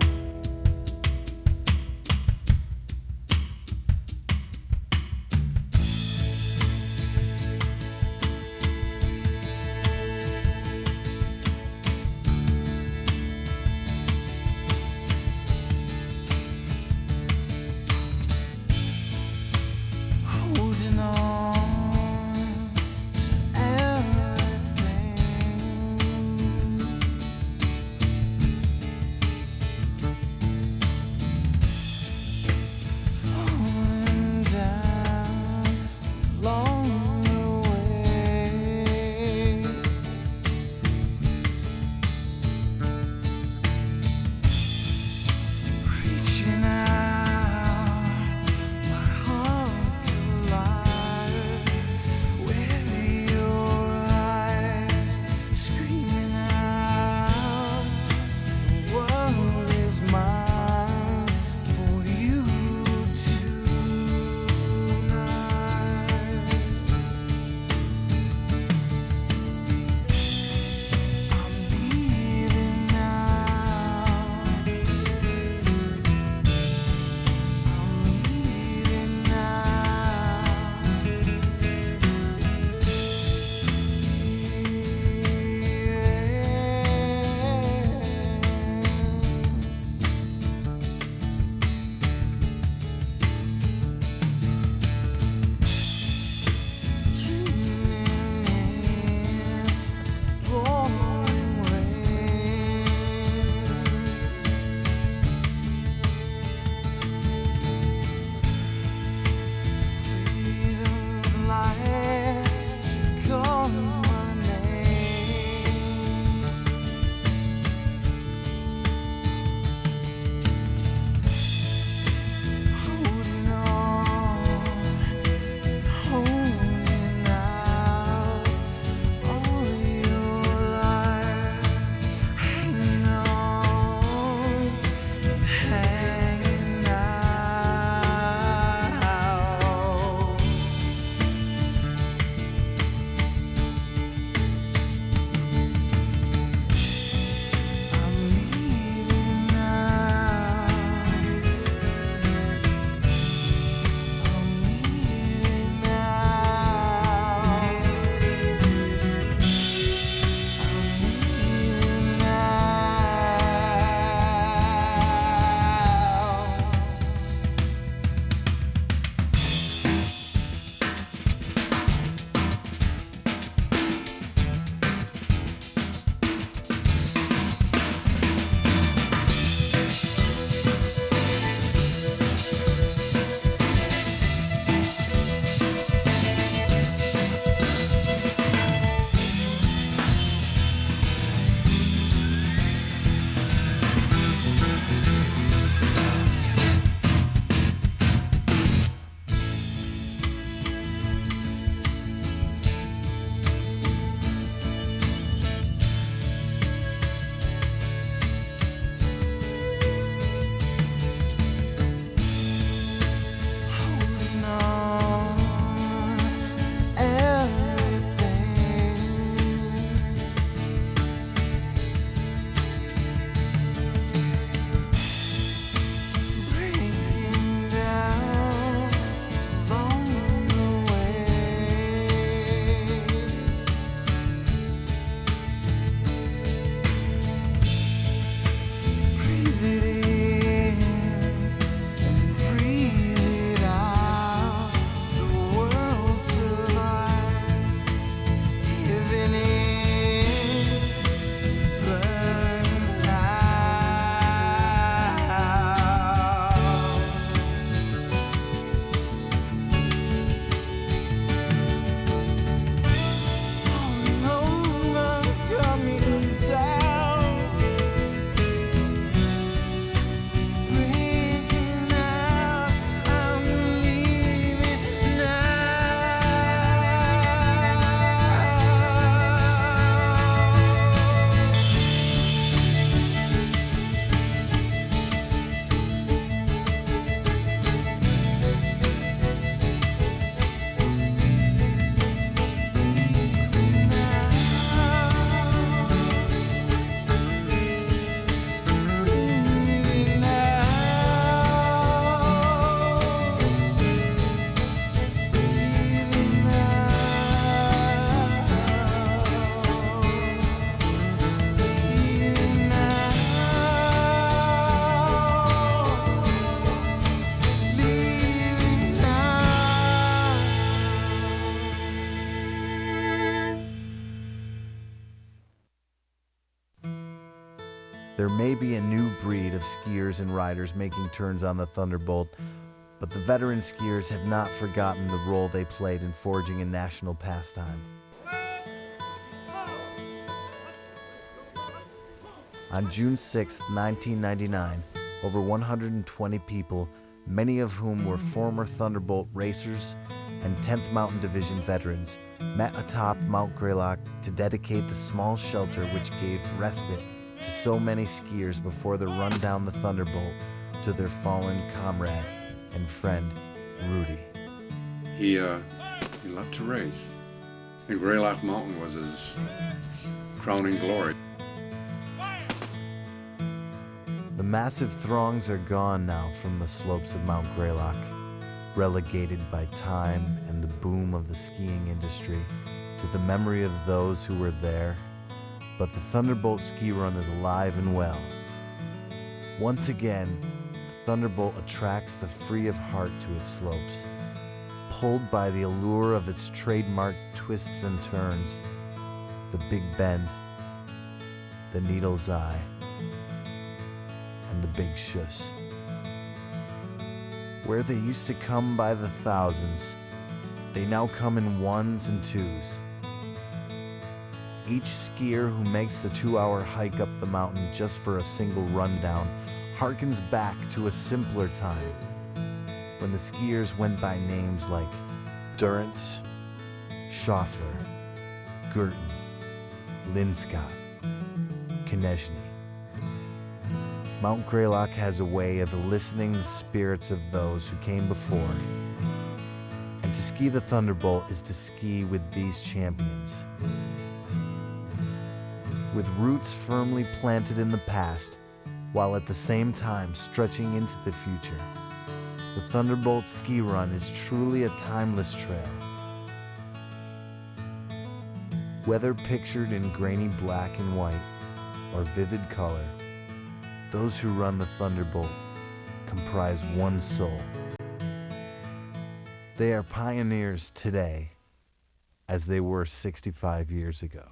There may be a new breed of skiers and riders making turns on the Thunderbolt, but the veteran skiers have not forgotten the role they played in forging a national pastime. On June 6, 1999, over 120 people, many of whom were former Thunderbolt racers and 10th Mountain Division veterans, met atop Mount Greylock to dedicate the small shelter which gave respite to so many skiers before the run down the Thunderbolt to their fallen comrade and friend, Rudy. He loved to race, and Greylock Mountain was his crowning glory. The massive throngs are gone now from the slopes of Mount Greylock, relegated by time and the boom of the skiing industry to the memory of those who were there. But the Thunderbolt Ski Run is alive and well. Once again, the Thunderbolt attracts the free of heart to its slopes, pulled by the allure of its trademark twists and turns, the Big Bend, the Needle's Eye, and the Big Shush. Where they used to come by the thousands, they now come in ones and twos. Each skier who makes the 2-hour hike up the mountain just for a single rundown harkens back to a simpler time when the skiers went by names like Durrance, Schaffler, Guertin, Linscott, Konieczny. Mount Greylock has a way of eliciting the spirits of those who came before. And to ski the Thunderbolt is to ski with these champions. With roots firmly planted in the past, while at the same time stretching into the future, the Thunderbolt Ski Run is truly a timeless trail. Whether pictured in grainy black and white or vivid color, those who run the Thunderbolt comprise one soul. They are pioneers today, as they were 65 years ago.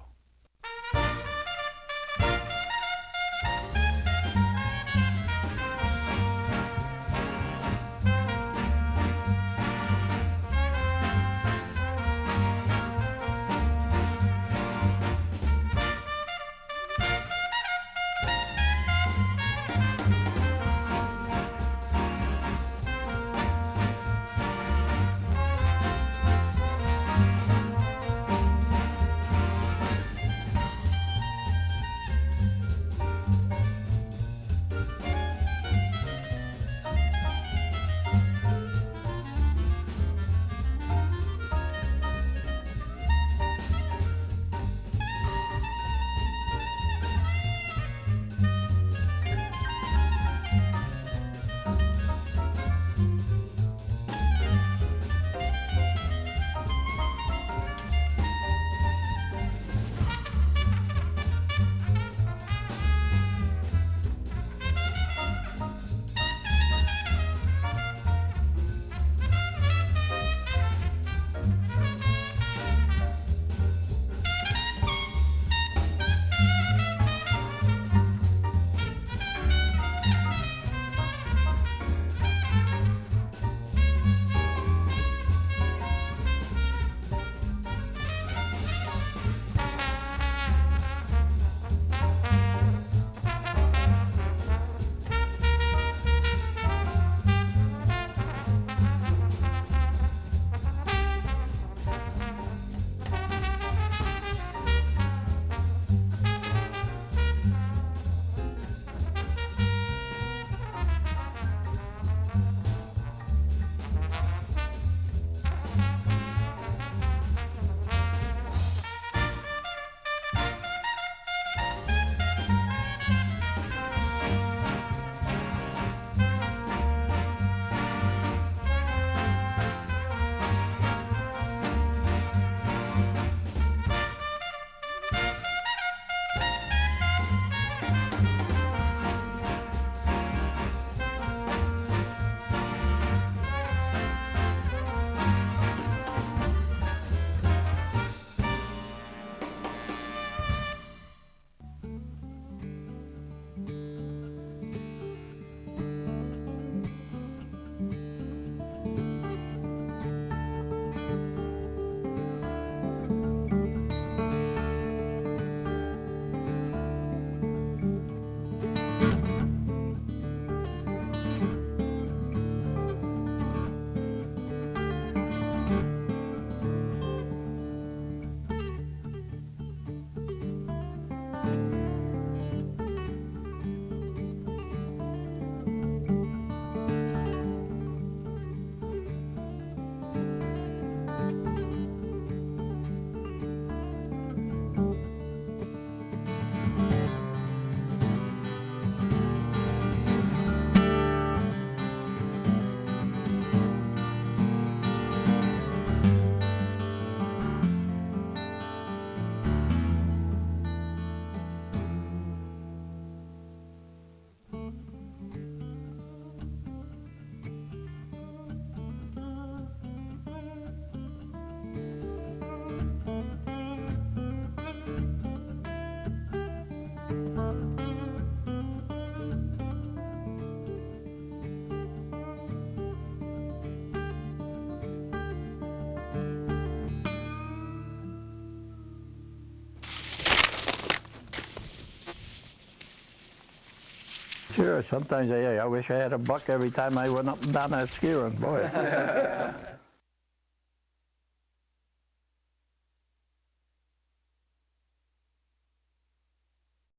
Sure, sometimes I wish I had a buck every time I went up and down that ski run, boy.